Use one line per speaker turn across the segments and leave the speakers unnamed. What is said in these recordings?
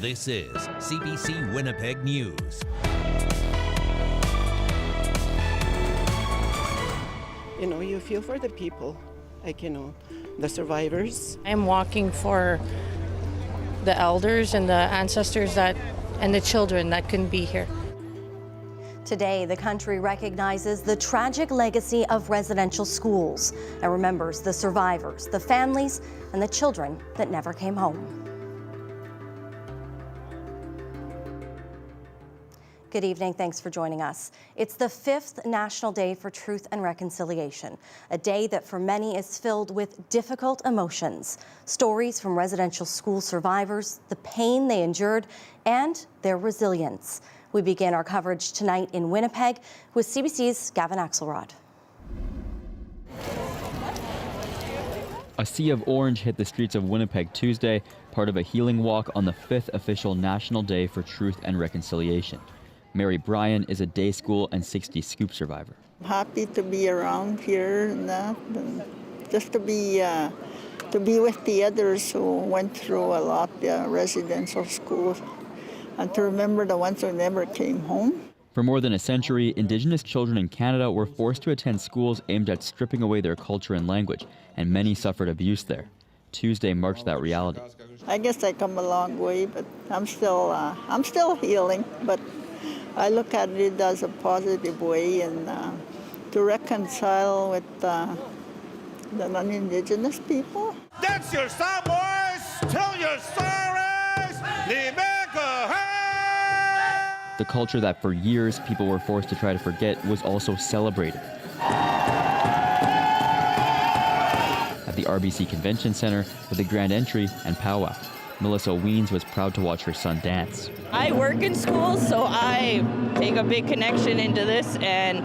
This is CBC Winnipeg News.
You know, you feel for the people, like, you know, the survivors.
I'm walking for the elders and the ancestors and the children that couldn't be here.
Today, the country recognizes the tragic legacy of residential schools and remembers the survivors, the families, and the children that never came home. Good evening. Thanks for joining us. It's the 5th National Day for Truth and Reconciliation, a day that for many is filled with difficult emotions, stories from residential school survivors, the pain they endured, and their resilience. We begin our coverage tonight in Winnipeg with CBC's Gavin Axelrod.
A sea of orange hit the streets of Winnipeg Tuesday, part of a healing walk on the 5th official National Day for Truth and Reconciliation. Mary Bryan is a day school and 60 Scoop survivor.
I'm happy to be around here and that, and just to be with the others who went through a lot, residential schools, and to remember the ones who never came home.
For more than a century, Indigenous children in Canada were forced to attend schools aimed at stripping away their culture and language, and many suffered abuse there. Tuesday marked that reality.
I guess I come a long way, but I'm still healing, but I look at it as a positive way and to reconcile with the non-Indigenous people.
That's your song, boys! Tell your stories!
The culture that for years people were forced to try to forget was also celebrated. At the RBC Convention Centre with a grand entry and powwow. Melissa Weens was proud to watch her son dance.
I work in schools, so I take a big connection into this, and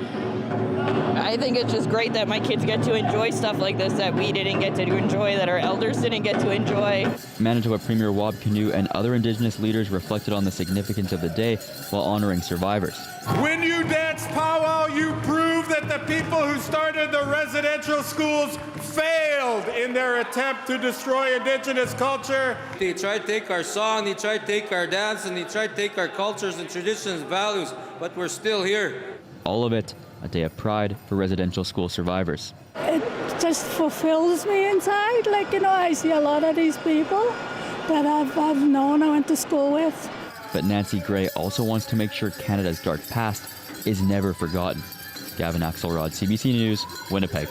I think it's just great that my kids get to enjoy stuff like this that we didn't get to enjoy, that our elders didn't get to enjoy. Manitoba Premier Wab Kinew and other Indigenous leaders reflected on the significance of the day while honoring survivors.
When you dance powwow, you prove that the people who started the residential schools failed in their attempt to destroy Indigenous culture.
They tried to take our song, they tried to take our dance, and they tried to take our cultures and traditions and values, but we're still here.
All of it, a day of pride for residential school survivors.
It just fulfills me inside. Like, you know, I see a lot of these people that I've known, I went to school with.
But Nancy Gray also wants to make sure Canada's dark past is never forgotten. Gavin Axelrod, CBC News, Winnipeg.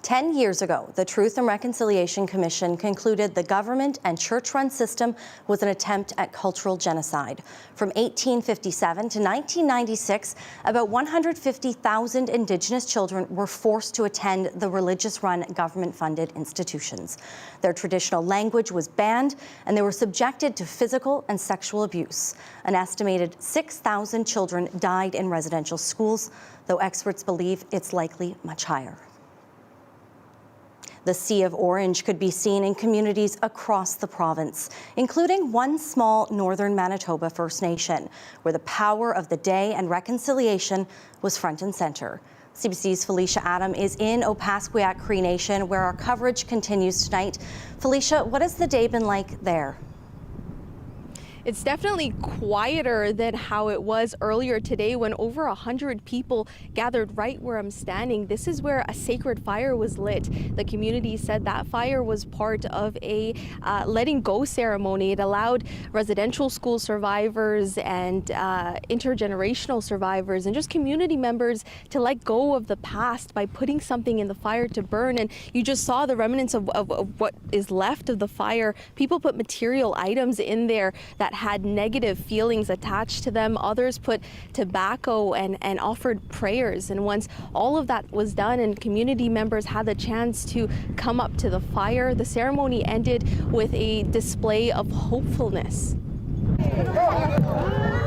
10 years ago, the Truth and Reconciliation Commission concluded the government and church-run system was an attempt at cultural genocide. From 1857 to 1996, about 150,000 Indigenous children were forced to attend the religious-run government-funded institutions. Their traditional language was banned, and they were subjected to physical and sexual abuse. An estimated 6,000 children died in residential schools, though experts believe it's likely much higher. The sea of orange could be seen in communities across the province, including one small northern Manitoba First Nation, where the power of the day and reconciliation was front and centre. CBC's Felicia Adam is in Opaskwayak Cree Nation, where our coverage continues tonight. Felicia, what has the day been like there?
It's definitely quieter than how it was earlier today when over 100 people gathered right where I'm standing. This is where a sacred fire was lit. The community said that fire was part of a letting go ceremony. It allowed residential school survivors and intergenerational survivors and just community members to let go of the past by putting something in the fire to burn. And you just saw the remnants of what is left of the fire. People put material items in there that had negative feelings attached to them. Others put tobacco and offered prayers. And once all of that was done and community members had the chance to come up to the fire, the ceremony ended with a display of hopefulness.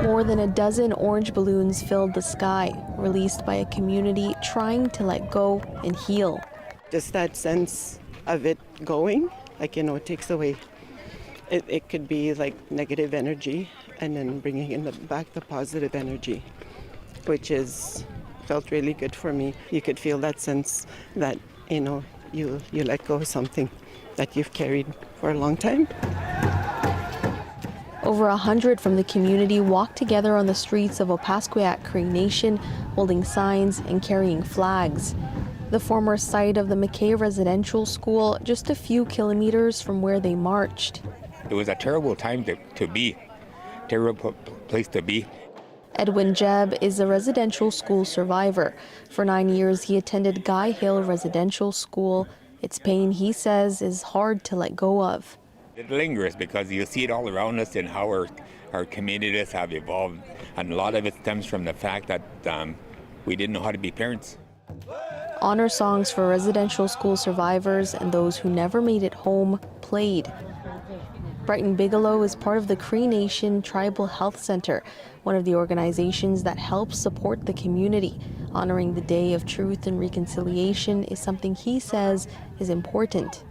More than a dozen orange balloons filled the sky, released by a community trying to let go and heal.
Just that sense of it going, like, you know, it takes away. It could be like negative energy and then bringing in back the positive energy, which felt really good for me. You could feel that sense that, you know, you let go of something that you've carried for a long time.
Over 100 from the community walked together on the streets of Opaskwayak Cree Nation, holding signs and carrying flags. The former site of the McKay Residential School, just a few kilometers from where they marched.
It was a terrible time to be, terrible place to be.
Edwin Jebb is a residential school survivor. For 9 years, he attended Guy Hill Residential School. Its pain, he says, is hard to let go of.
It lingers because you see it all around us and how our communities have evolved. And a lot of it stems from the fact that we didn't know how to be parents.
Honor songs for residential school survivors and those who never made it home played. Brighton Bigelow is part of the Cree Nation Tribal Health Center, one of the organizations that helps support the community. Honoring the Day of Truth and Reconciliation is something he says is important.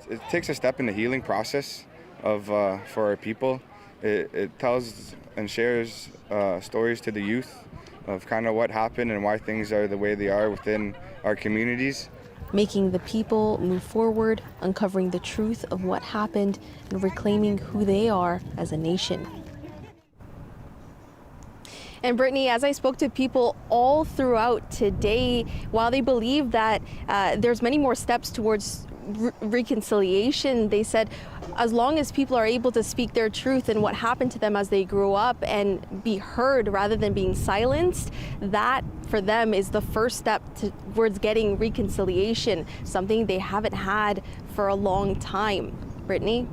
It takes a step in the healing process for our people. It tells and shares stories to the youth of kind of what happened and why things are the way they are within our communities.
Making the people move forward, uncovering the truth of what happened, and reclaiming who they are as a nation. And Brittany, as I spoke to people all throughout today, while they believe that there's many more steps towards reconciliation, they said as long as people are able to speak their truth and what happened to them as they grew up and be heard rather than being silenced, that for them is the first step towards getting reconciliation, something they haven't had for a long time. Brittany?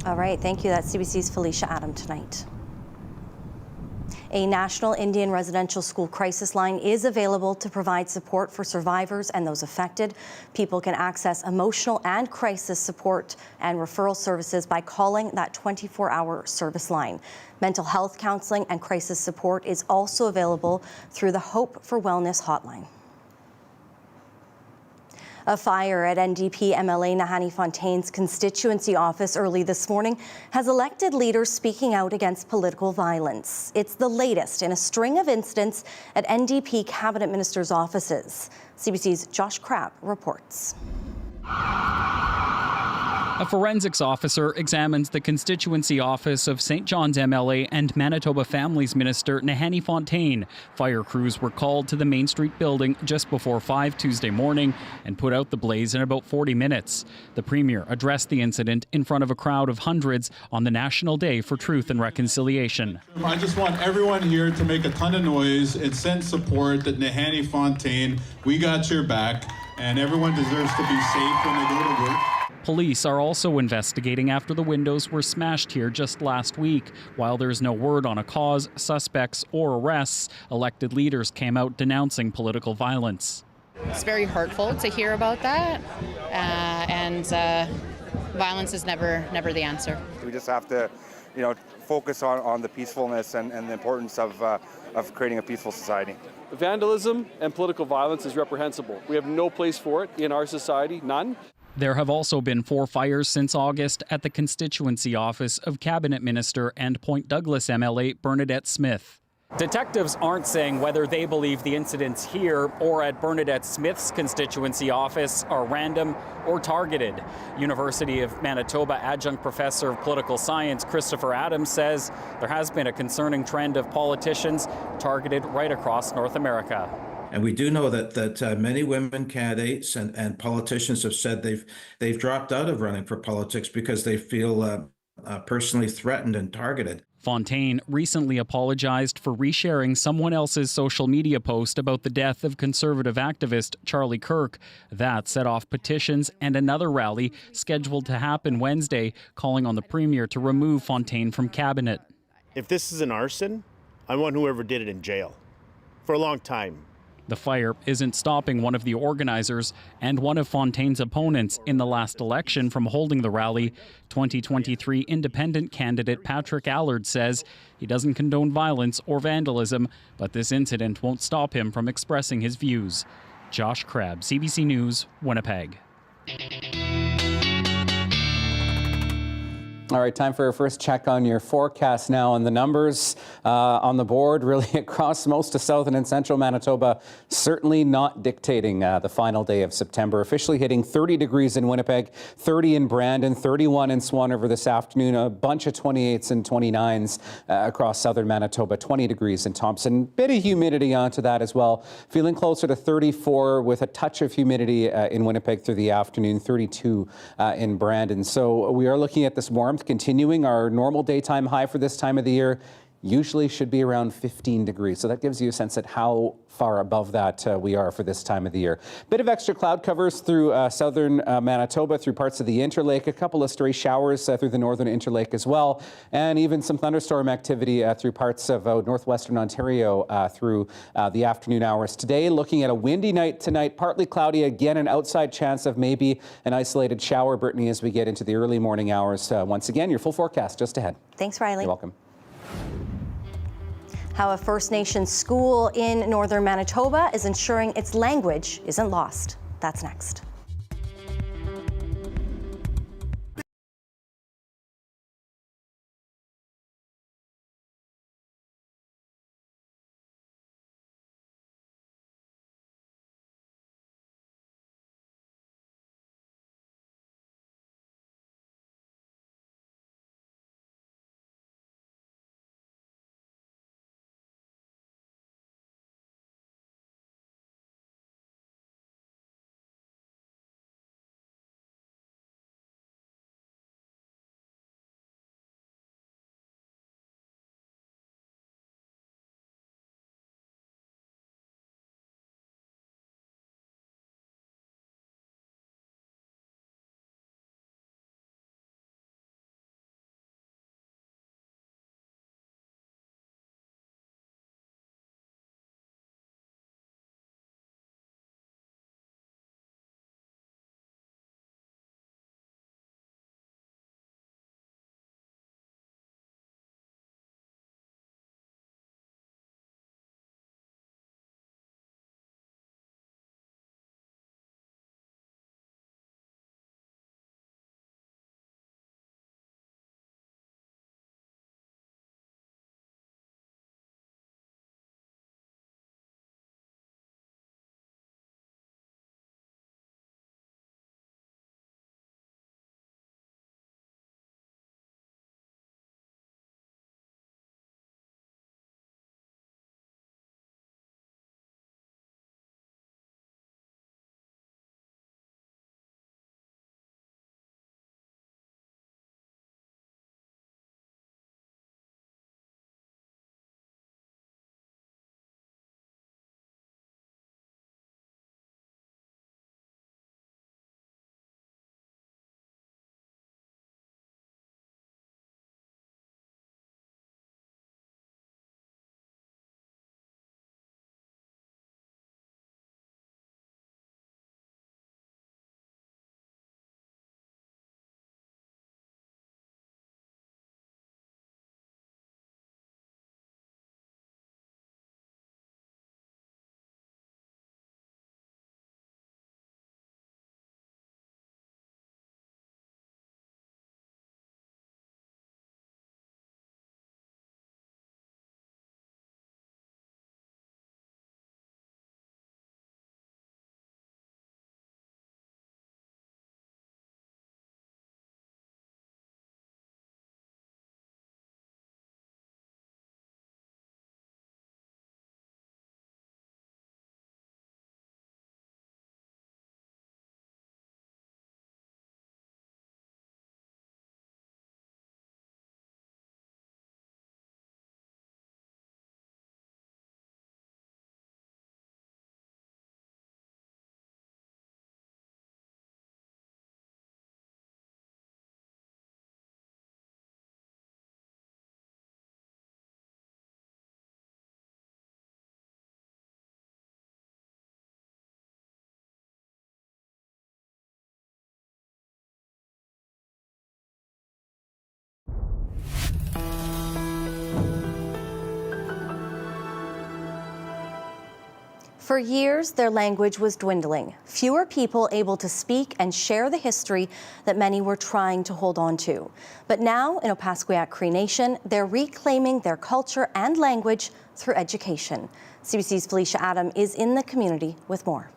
All right, thank you. That's CBC's Felicia Adam tonight. A National Indian Residential School crisis line is available to provide support for survivors and those affected. People can access emotional and crisis support and referral services by calling that 24-hour service line. Mental health counseling and crisis support is also available through the Hope for Wellness hotline. A fire at NDP MLA Nahanni Fontaine's constituency office early this morning has elected leaders speaking out against political violence. It's the latest in a string of incidents at NDP cabinet ministers' offices. CBC's Josh Crabb reports.
A forensics officer examines the constituency office of St. John's MLA and Manitoba Families Minister Nahanni Fontaine. Fire crews were called to the Main Street building just before 5 Tuesday morning and put out the blaze in about 40 minutes. The Premier addressed the incident in front of a crowd of hundreds on the National Day for Truth and Reconciliation.
I just want everyone here to make a ton of noise and send support that Nahanni Fontaine, we got your back, and everyone deserves to be safe when they go to work.
Police are also investigating after the windows were smashed here just last week. While there's no word on a cause, suspects, or arrests, elected leaders came out denouncing political violence.
It's very hurtful to hear about that, and violence is never the answer.
We just have to, focus on the peacefulness and the importance of creating a peaceful society.
Vandalism and political violence is reprehensible. We have no place for it in our society, none.
There have also been 4 fires since August at the constituency office of Cabinet Minister and Point Douglas MLA Bernadette Smith.
Detectives aren't saying whether they believe the incidents here or at Bernadette Smith's constituency office are random or targeted. University of Manitoba adjunct professor of political science Christopher Adams says there has been a concerning trend of politicians targeted right across North America.
And we do know that many women candidates and politicians have said they've dropped out of running for politics because they feel personally threatened and targeted.
Fontaine recently apologized for resharing someone else's social media post about the death of conservative activist Charlie Kirk. That set off petitions and another rally scheduled to happen Wednesday, calling on the Premier to remove Fontaine from cabinet.
If this is an arson, I want whoever did it in jail for a long time.
The fire isn't stopping one of the organizers and one of Fontaine's opponents in the last election from holding the rally. 2023 independent candidate Patrick Allard says he doesn't condone violence or vandalism, but this incident won't stop him from expressing his views. Josh Crabb, CBC News, Winnipeg.
All right, time for our first check on your forecast now. And the numbers on the board really across most of southern and central Manitoba, certainly not dictating the final day of September. Officially hitting 30 degrees in Winnipeg, 30 in Brandon, 31 in Swan River this afternoon, a bunch of 28s and 29s across southern Manitoba, 20 degrees in Thompson. Bit of humidity onto that as well. Feeling closer to 34 with a touch of humidity in Winnipeg through the afternoon, 32 in Brandon. So we are looking at this warmth continuing. Our normal daytime high for this time of the year usually should be around 15 degrees. So that gives you a sense at how far above that we are for this time of the year. Bit of extra cloud covers through southern Manitoba, through parts of the Interlake, a couple of stray showers through the northern Interlake as well, and even some thunderstorm activity through parts of northwestern Ontario through the afternoon hours. Today, looking at a windy night tonight, partly cloudy, again an outside chance of maybe an isolated shower, Brittany, as we get into the early morning hours. Once again, your full forecast just ahead.
Thanks, Riley.
You're welcome.
How a First Nations school in northern Manitoba is ensuring its language isn't lost. That's next. For years, their language was dwindling. Fewer people able to speak and share the history that many were trying to hold on to. But now, in Opaskwayak Cree Nation, they're reclaiming their culture and language through education. CBC's Felicia Adam is in the community with more.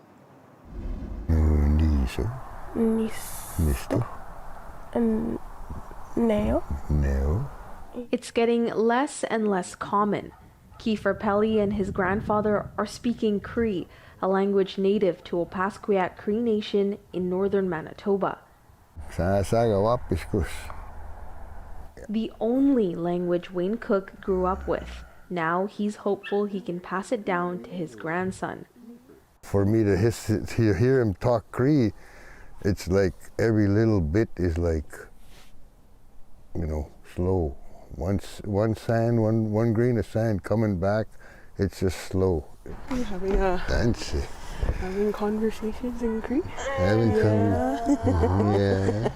It's getting less and less common. Kiefer Pelly and his grandfather are speaking Cree, a language native to Opaskwayak Cree Nation in northern Manitoba. The only language Wayne Cook grew up with. Now he's hopeful he can pass it down to his grandson.
For me to hear him talk Cree, it's like every little bit is like, you know, slow. One grain of sand coming back, it's just slow.
You're having conversations in Cree?
Yeah.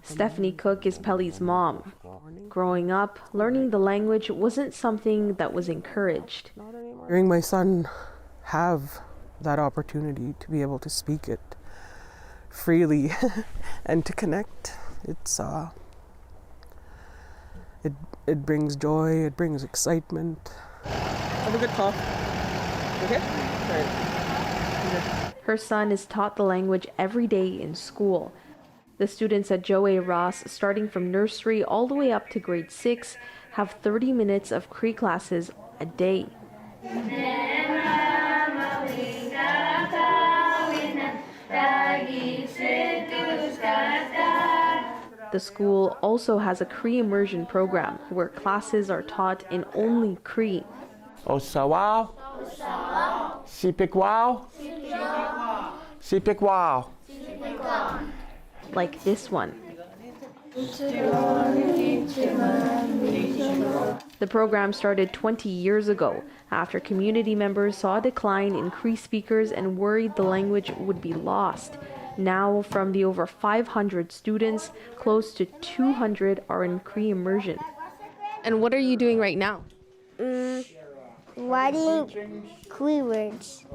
Stephanie Cook is Pelly's mom. Growing up, learning the language wasn't something that was encouraged.
Hearing my son have that opportunity to be able to speak it freely and to connect, it brings joy, it brings excitement. Have a good call. Okay? All right.
Her son is taught the language every day in school. The students at Joe A. Ross, starting from nursery all the way up to grade 6, have 30 minutes of Cree classes a day. The school also has a Cree immersion program where classes are taught in only Cree.
Osawao, Sipikwao, Sipikwao.
Like this one. The program started 20 years ago after community members saw a decline in Cree speakers and worried the language would be lost. Now, from the over 500 students, close to 200 are in Cree immersion. And what are you doing right now?
Writing Cree words.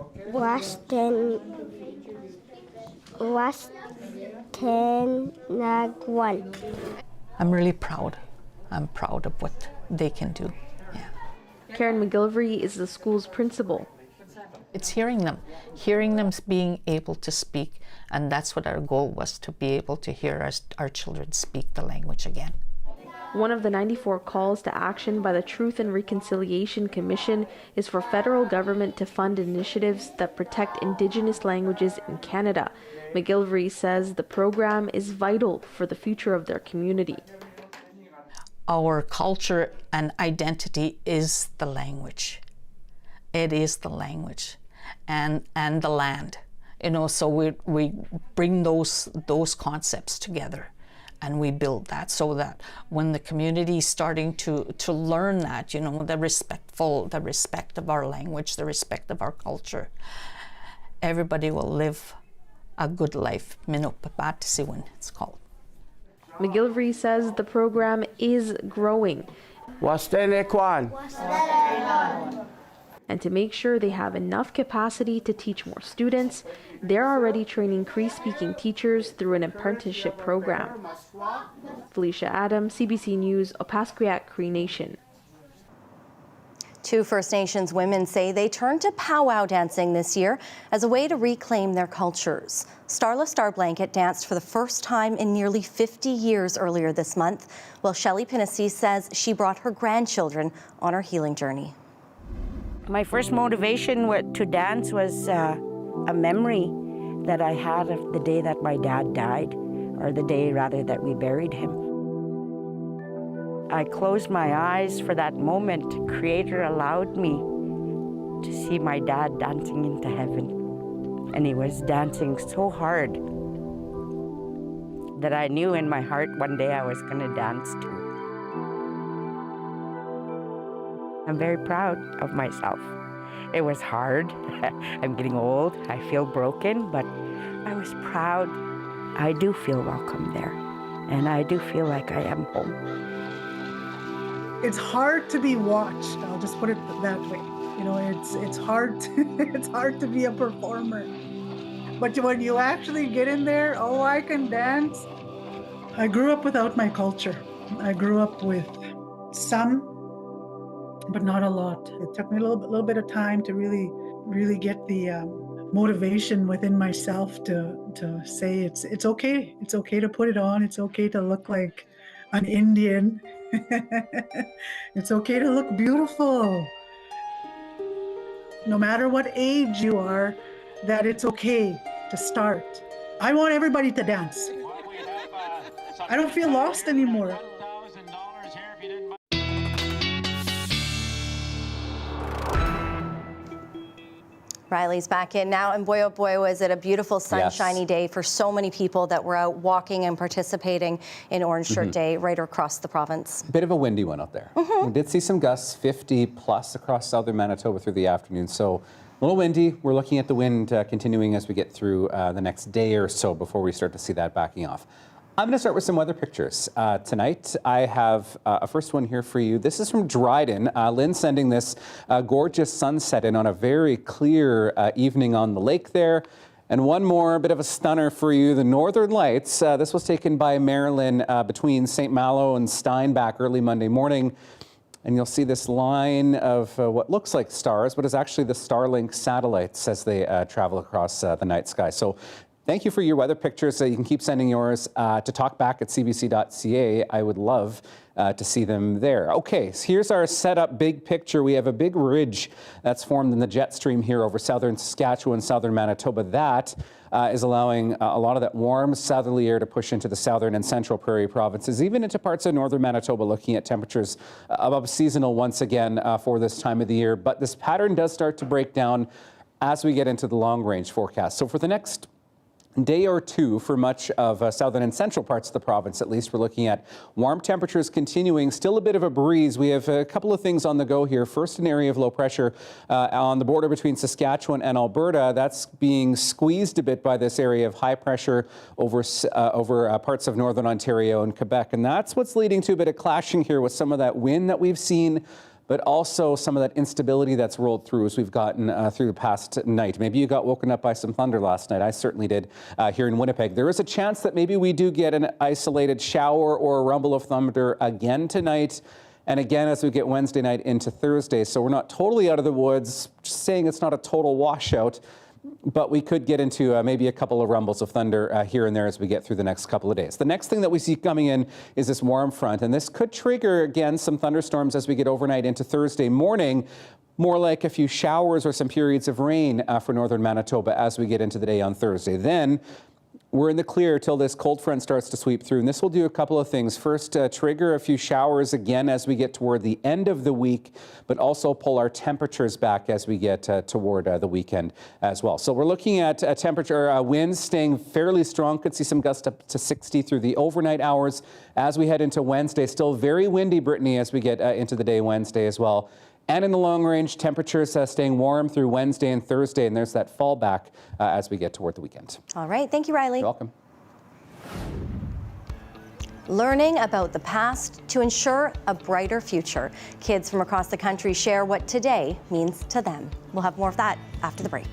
Nagwan.
I'm really proud. I'm proud of what they can do. Yeah.
Karen McGillivray is the school's principal.
It's hearing them being able to speak, and that's what our goal was, to be able to hear our children speak the language again.
One of the 94 calls to action by the Truth and Reconciliation Commission is for federal government to fund initiatives that protect Indigenous languages in Canada. McGillivray says the program is vital for the future of their community.
Our culture and identity is the language. It is the language and the land. You know, so we bring those concepts together. And we build that so that when the community is starting to learn that, you know, the respect of our language, the respect of our culture, everybody will live a good life. Minopapatisiwin, it's called.
McGillivray says the program is growing. And to make sure they have enough capacity to teach more students, they're already training Cree-speaking teachers through an apprenticeship program. Felicia Adam, CBC News, Opaskwayak Cree Nation.
2 First Nations women say they turned to powwow dancing this year as a way to reclaim their cultures. Starla Starblanket danced for the first time in nearly 50 years earlier this month, while Shelley Pinnessy says she brought her grandchildren on her healing journey.
My first motivation to dance was a memory that I had of the day that my dad died, or the day rather that we buried him. I closed my eyes for that moment. Creator allowed me to see my dad dancing into heaven. And he was dancing so hard that I knew in my heart one day I was going to dance too. I'm very proud of myself. It was hard. I'm getting old. I feel broken, but I was proud. I do feel welcome there, and I do feel like I am home.
It's hard to be watched, I'll just put it that way.
You know, it's hard it's hard to be a performer. But when you actually get in there, oh, I can dance. I grew up without my culture. I grew up with some, but not a lot. It took me a little bit of time to really get the motivation within myself to say it's okay. It's okay to put it on. It's okay to look like an Indian. It's okay to look beautiful. No matter what age you are, that it's okay to start. I want everybody to dance. I don't feel lost anymore.
Riley's back in now, and boy, oh boy, was it a beautiful sunshiny day for so many people that were out walking and participating in Orange Shirt Day right across the province.
Bit of a windy one out there. We did see some gusts, 50 plus across southern Manitoba through the afternoon, so a little windy. We're looking at the wind continuing as we get through the next day or so before we start to see that backing off. I'm going to start with some weather pictures. Tonight, I have a first one here for you. This is from Dryden. Lynn sending this gorgeous sunset in on a very clear evening on the lake there. And one more bit of a stunner for you, the Northern Lights. This was taken by Marilyn between St. Malo and Steinbach early Monday morning. And you'll see this line of what looks like stars, but is actually the Starlink satellites as they travel across the night sky. So thank you for your weather pictures. You can keep sending yours to talkback@cbc.ca. I would love to see them there. Okay, so here's our setup big picture. We have a big ridge that's formed in the jet stream here over southern Saskatchewan, southern Manitoba. That is allowing a lot of that warm southerly air to push into the southern and central prairie provinces, even into parts of northern Manitoba, looking at temperatures above seasonal once again for this time of the year. But this pattern does start to break down as we get into the long range forecast. So for the next day or two for much of southern and central parts of the province, at least, we're looking at warm temperatures continuing, still a bit of a breeze. We have a couple of things on the go here. First, an area of low pressure on the border between Saskatchewan and Alberta. That's being squeezed a bit by this area of high pressure over parts of northern Ontario and Quebec. And that's what's leading to a bit of clashing here with some of that wind that we've seen, but also some of that instability that's rolled through as we've gotten through the past night. Maybe you got woken up by some thunder last night. I certainly did here in Winnipeg. There is a chance that maybe we do get an isolated shower or a rumble of thunder again tonight, and again as we get Wednesday night into Thursday. So we're not totally out of the woods, just saying it's not a total washout. But we could get into maybe a couple of rumbles of thunder here and there as we get through the next couple of days. The next thing that we see coming in is this warm front, and this could trigger, again, some thunderstorms as we get overnight into Thursday morning. More like a few showers or some periods of rain for northern Manitoba as we get into the day on Thursday. Then we're in the clear till this cold front starts to sweep through, and this will do a couple of things. First, trigger a few showers again as we get toward the end of the week, but also pull our temperatures back as we get toward the weekend as well. So we're looking at winds staying fairly strong. Could see some gusts up to 60 through the overnight hours as we head into Wednesday. Still very windy, Brittany, as we get into the day Wednesday as well. And in the long range, temperatures staying warm through Wednesday and Thursday, and there's that fallback as we get toward the weekend.
All right. Thank you, Riley.
You're welcome.
Learning about the past to ensure a brighter future. Kids from across the country share what today means to them. We'll have more of that after the break.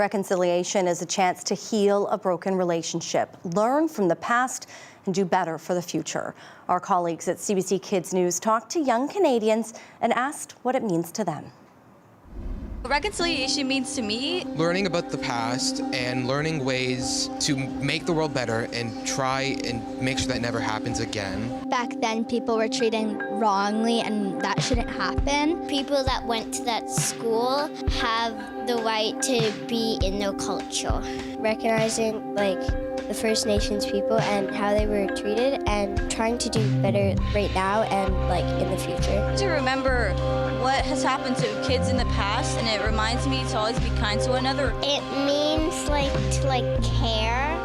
Reconciliation is a chance to heal a broken relationship, learn from the past, and do better for the future. Our colleagues at CBC Kids News talked to young Canadians and asked what it means to them.
Reconciliation means to me
learning about the past and learning ways to make the world better and try and make sure that never happens again.
Back then, people were treated wrongly, and that shouldn't happen. People that went to that school have the right to be in their culture. Recognizing, the First Nations people and how they were treated, and trying to do better right now and, in the future.
To remember what has happened to kids in the past, and it reminds me to always be kind to one another.
It means, to care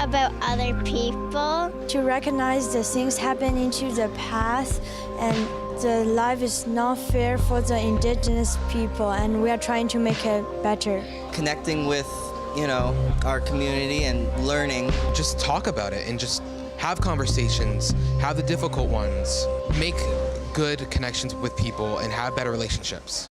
about other people.
To recognize the things happening to the past, and the life is not fair for the Indigenous people, and we are trying to make it better.
Connecting with our community and learning.
Just talk about it and just have conversations, have the difficult ones, make good connections with people and have better relationships.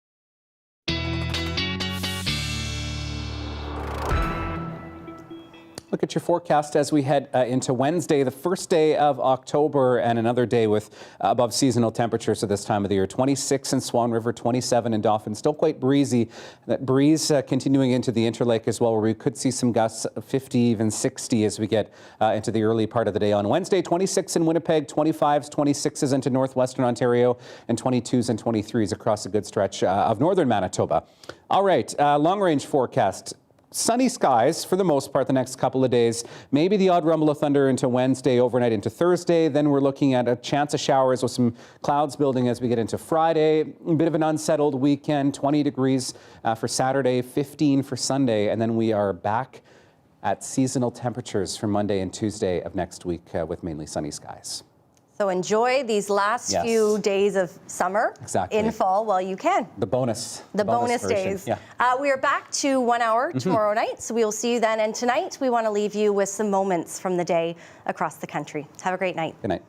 Look at your forecast as we head into Wednesday, the first day of October, and another day with above seasonal temperatures at this time of the year. 26 in Swan River, 27 in Dauphin. Still quite breezy. That breeze continuing into the Interlake as well, where we could see some gusts of 50, even 60 as we get into the early part of the day on Wednesday. 26 in Winnipeg, 25s, 26s into northwestern Ontario, and 22s and 23s across a good stretch of northern Manitoba. All right, long-range forecast. Sunny skies for the most part the next couple of days. Maybe the odd rumble of thunder into Wednesday, overnight into Thursday. Then we're looking at a chance of showers with some clouds building as we get into Friday. A bit of an unsettled weekend, 20 degrees for Saturday, 15 for Sunday. And then we are back at seasonal temperatures for Monday and Tuesday of next week with mainly sunny skies.
So enjoy these last few days of summer in fall while you can.
The bonus.
The bonus days. Yeah. We are back to 1 hour tomorrow night, so we will see you then. And tonight we want to leave you with some moments from the day across the country. Have a great night.
Good night.